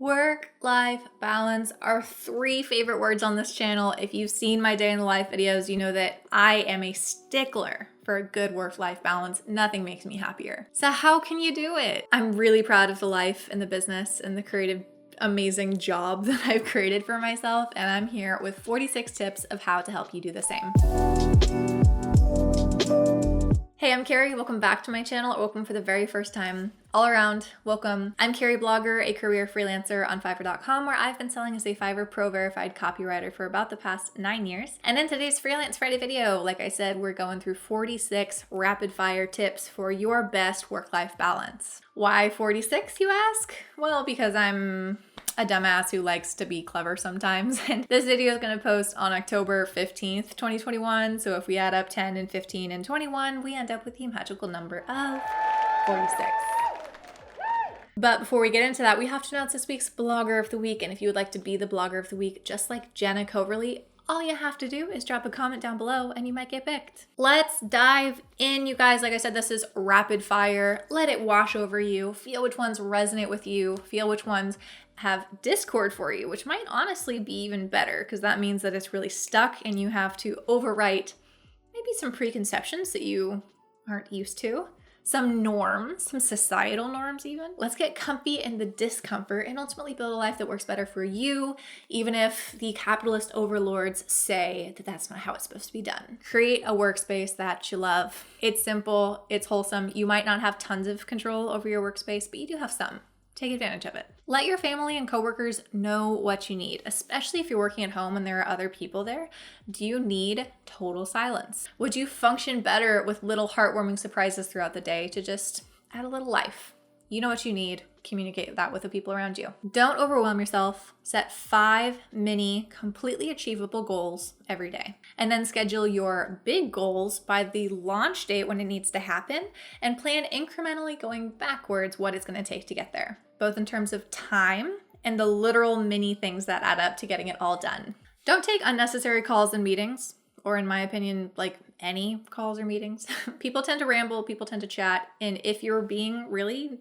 Work-life balance are 3 favorite words on this channel. If you've seen my day in the life videos, you know that I am a stickler for a good work-life balance. Nothing makes me happier. So how can you do it? I'm really proud of the life and the business and the creative, amazing job that I've created for myself, and I'm here with 46 tips of how to help you do the same. Hey, I'm Carrie. Welcome back to my channel, or welcome for the very first time. All around, welcome. I'm Carrieblogger, a career freelancer on Fiverr.com, where I've been selling as a Fiverr Pro verified copywriter for about the past 9 years. And in today's Freelance Friday video, like I said, we're going through 46 rapid fire tips for your best work-life balance. Why 46, you ask? Well, because I'm a dumbass who likes to be clever sometimes. And this video is going to post on October 15th, 2021. So if we add up 10 and 15 and 21, we end up with the magical number of 46. But before we get into that, we have to announce this week's Blogger of the Week. And if you would like to be the Blogger of the Week, just like Jenna Coverly, all you have to do is drop a comment down below and you might get picked. Let's dive in, you guys. Like I said, this is rapid fire. Let it wash over you. Feel which ones resonate with you. Feel which ones have discord for you, which might honestly be even better because that means that it's really stuck and you have to overwrite maybe some preconceptions that you aren't used to. Some norms, some societal norms even. Let's get comfy in the discomfort and ultimately build a life that works better for you, even if the capitalist overlords say that that's not how it's supposed to be done. Create a workspace that you love. It's simple, it's wholesome. You might not have tons of control over your workspace, but you do have some. Take advantage of it. Let your family and coworkers know what you need, especially if you're working at home and there are other people there. Do you need total silence? Would you function better with little heartwarming surprises throughout the day to just add a little life? You know what you need. Communicate that with the people around you. Don't overwhelm yourself. Set 5 mini, completely achievable goals every day. And then schedule your big goals by the launch date when it needs to happen and plan incrementally going backwards what it's going to take to get there, both in terms of time and the literal mini things that add up to getting it all done. Don't take unnecessary calls and meetings, or in my opinion, like any calls or meetings. People tend to ramble, people tend to chat, and if you're being really,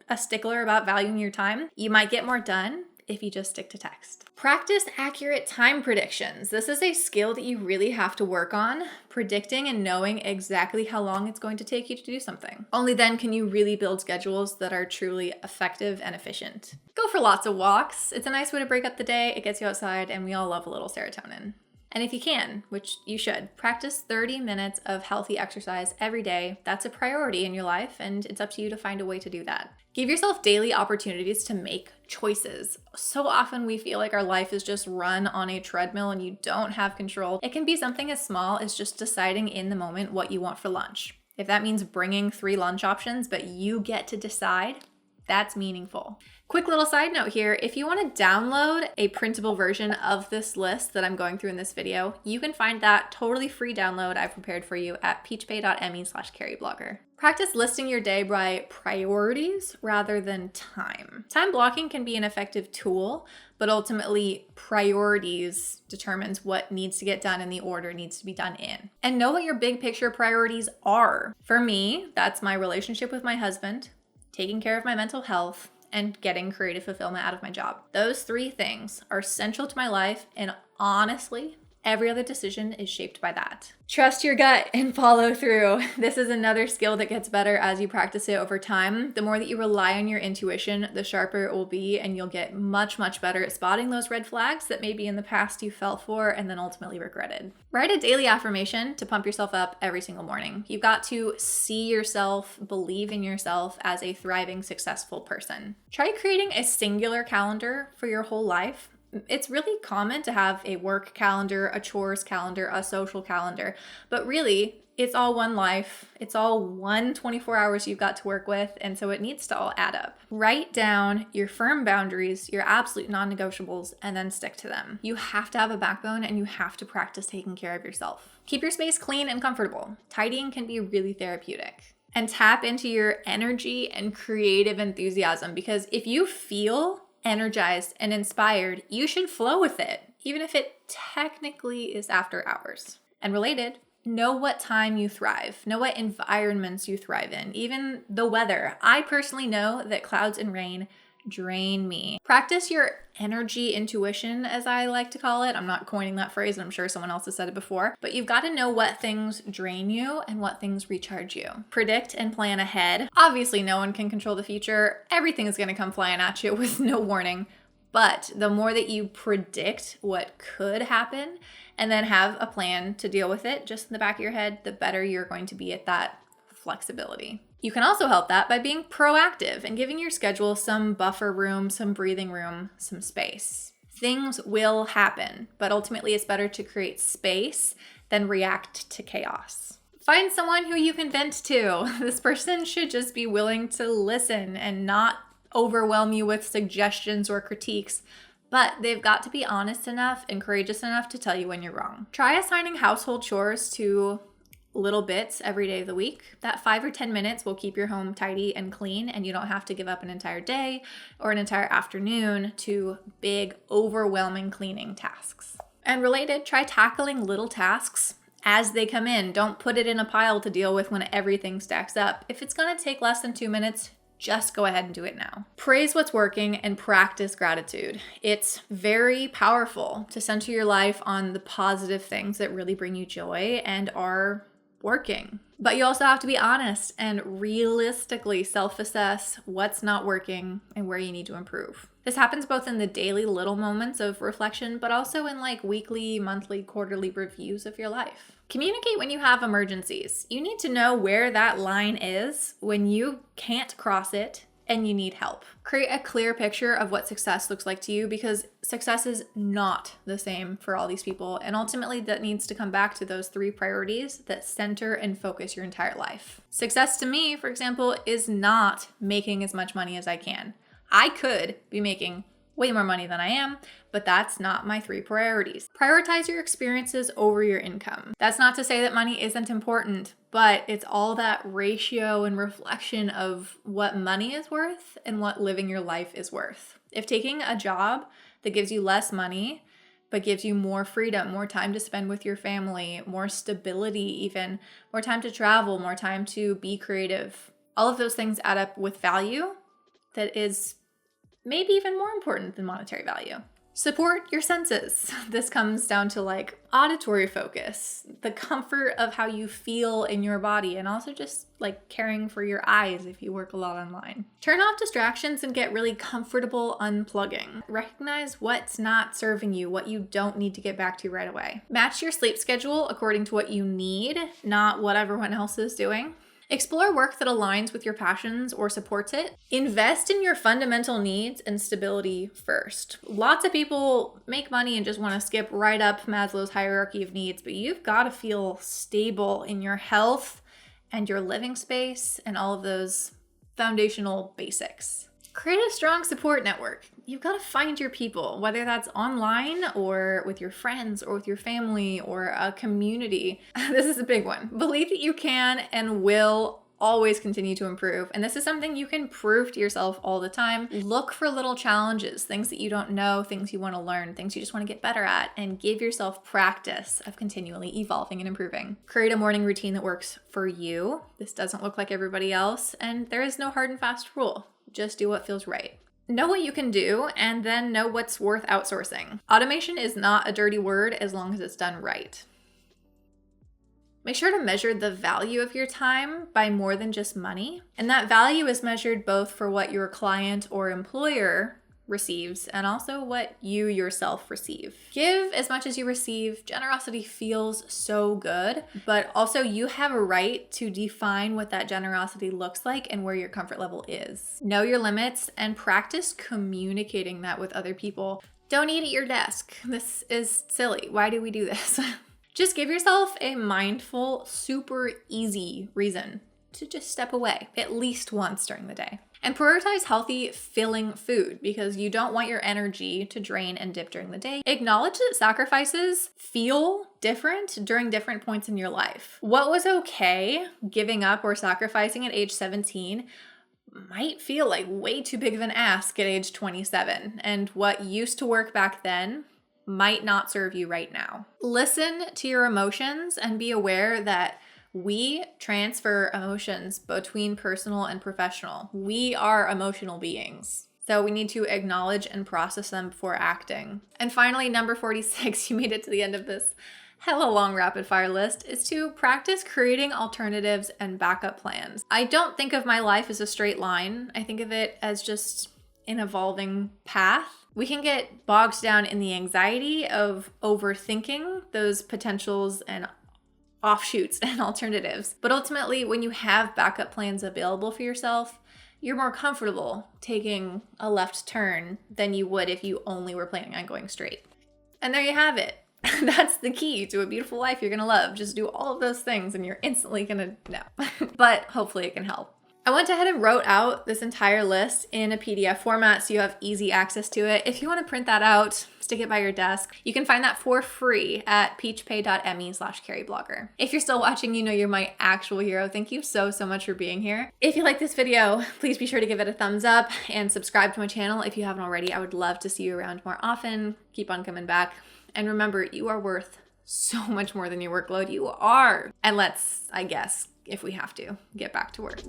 a stickler about valuing your time, you might get more done if you just stick to text. Practice accurate time predictions. This is a skill that you really have to work on, predicting and knowing exactly how long it's going to take you to do something. Only then can you really build schedules that are truly effective and efficient. Go for lots of walks. It's a nice way to break up the day. It gets you outside, and we all love a little serotonin. And if you can, which you should, practice 30 minutes of healthy exercise every day. That's a priority in your life, and it's up to you to find a way to do that. Give yourself daily opportunities to make choices. So often we feel like our life is just run on a treadmill and you don't have control. It can be something as small as just deciding in the moment what you want for lunch. If that means bringing 3 lunch options, but you get to decide, that's meaningful. Quick little side note here, if you want to download a printable version of this list that I'm going through in this video, you can find that totally free download I've prepared for you at peachpay.me/carrieblogger. Practice listing your day by priorities rather than time. Time blocking can be an effective tool, but ultimately priorities determines what needs to get done in the order it needs to be done in. And know what your big picture priorities are. For me, that's my relationship with my husband, taking care of my mental health, and getting creative fulfillment out of my job. Those 3 things are central to my life, and honestly, every other decision is shaped by that. Trust your gut and follow through. This is another skill that gets better as you practice it over time. The more that you rely on your intuition, the sharper it will be, and you'll get much, much better at spotting those red flags that maybe in the past you fell for and then ultimately regretted. Write a daily affirmation to pump yourself up every single morning. You've got to see yourself, believe in yourself as a thriving, successful person. Try creating a singular calendar for your whole life. It's really common to have a work calendar, a chores calendar, a social calendar, but really it's all one life. It's all one 24 hours you've got to work with, and so it needs to all add up. Write down your firm boundaries, your absolute non-negotiables, and then stick to them. You have to have a backbone and you have to practice taking care of yourself. Keep your space clean and comfortable. Tidying can be really therapeutic. And tap into your energy and creative enthusiasm, because if you feel energized and inspired, you should flow with it, even if it technically is after hours. And related, know what time you thrive, know what environments you thrive in, even the weather. I personally know that clouds and rain drain me. Practice your energy intuition, as I like to call it. I'm not coining that phrase, and I'm sure someone else has said it before, but you've got to know what things drain you and what things recharge you. Predict and plan ahead. Obviously, no one can control the future. Everything is going to come flying at you with no warning. But the more that you predict what could happen and then have a plan to deal with it just in the back of your head, the better you're going to be at that flexibility. You can also help that by being proactive and giving your schedule some buffer room, some breathing room, some space. Things will happen, but ultimately it's better to create space than react to chaos. Find someone who you can vent to. This person should just be willing to listen and not overwhelm you with suggestions or critiques, but they've got to be honest enough and courageous enough to tell you when you're wrong. Try assigning household chores to little bits every day of the week. That 5 or 10 minutes will keep your home tidy and clean, and you don't have to give up an entire day or an entire afternoon to big, overwhelming cleaning tasks. And related, try tackling little tasks as they come in. Don't put it in a pile to deal with when everything stacks up. If it's going to take less than 2 minutes, just go ahead and do it now. Praise what's working and practice gratitude. It's very powerful to center your life on the positive things that really bring you joy and are working. But you also have to be honest and realistically self-assess what's not working and where you need to improve. This happens both in the daily little moments of reflection, but also in like weekly, monthly, quarterly reviews of your life. Communicate when you have emergencies. You need to know where that line is when you can't cross it and you need help. Create a clear picture of what success looks like to you, because success is not the same for all these people. And ultimately that needs to come back to those 3 priorities that center and focus your entire life. Success to me, for example, is not making as much money as I can. I could be making way more money than I am, but that's not my 3 priorities. Prioritize your experiences over your income. That's not to say that money isn't important, but it's all that ratio and reflection of what money is worth and what living your life is worth. If taking a job that gives you less money, but gives you more freedom, more time to spend with your family, more stability even, more time to travel, more time to be creative, all of those things add up with value that is maybe even more important than monetary value. Support your senses. This comes down to like auditory focus, the comfort of how you feel in your body, and also just like caring for your eyes if you work a lot online. Turn off distractions and get really comfortable unplugging. Recognize what's not serving you, what you don't need to get back to right away. Match your sleep schedule according to what you need, not what everyone else is doing. Explore work that aligns with your passions or supports it. Invest in your fundamental needs and stability first. Lots of people make money and just want to skip right up Maslow's hierarchy of needs, but you've got to feel stable in your health and your living space and all of those foundational basics. Create a strong support network. You've got to find your people, whether that's online or with your friends or with your family or a community. This is a big one. Believe that you can and will always continue to improve. And this is something you can prove to yourself all the time. Look for little challenges, things that you don't know, things you want to learn, things you just want to get better at, and give yourself practice of continually evolving and improving. Create a morning routine that works for you. This doesn't look like everybody else, and there is no hard and fast rule. Just do what feels right. Know what you can do and then know what's worth outsourcing. Automation is not a dirty word as long as it's done right. Make sure to measure the value of your time by more than just money. And that value is measured both for what your client or employer receives and also what you yourself receive. Give as much as you receive. Generosity feels so good, but also you have a right to define what that generosity looks like and where your comfort level is. Know your limits and practice communicating that with other people. Don't eat at your desk. This is silly. Why do we do this? Just give yourself a mindful, super easy reason to just step away at least once during the day. And prioritize healthy, filling food because you don't want your energy to drain and dip during the day. Acknowledge that sacrifices feel different during different points in your life. What was okay giving up or sacrificing at age 17 might feel like way too big of an ask at age 27. And what used to work back then might not serve you right now. Listen to your emotions and be aware that we transfer emotions between personal and professional. We are emotional beings. So we need to acknowledge and process them before acting. And finally, number 46, you made it to the end of this hella long rapid fire list, is to practice creating alternatives and backup plans. I don't think of my life as a straight line. I think of it as just an evolving path. We can get bogged down in the anxiety of overthinking those potentials and offshoots and alternatives. But ultimately, when you have backup plans available for yourself, you're more comfortable taking a left turn than you would if you only were planning on going straight. And there you have it. That's the key to a beautiful life you're gonna love. Just do all of those things and you're instantly gonna know. But hopefully it can help. I went ahead and wrote out this entire list in a PDF format so you have easy access to it. If you want to print that out, stick it by your desk, you can find that for free at peachpay.me/Carrieblogger. If you're still watching, you know you're my actual hero. Thank you so much for being here. If you like this video, please be sure to give it a thumbs up and subscribe to my channel if you haven't already. I would love to see you around more often. Keep on coming back. And remember, you are worth so much more than your workload. You are. And let's, I guess, if we have to, get back to work.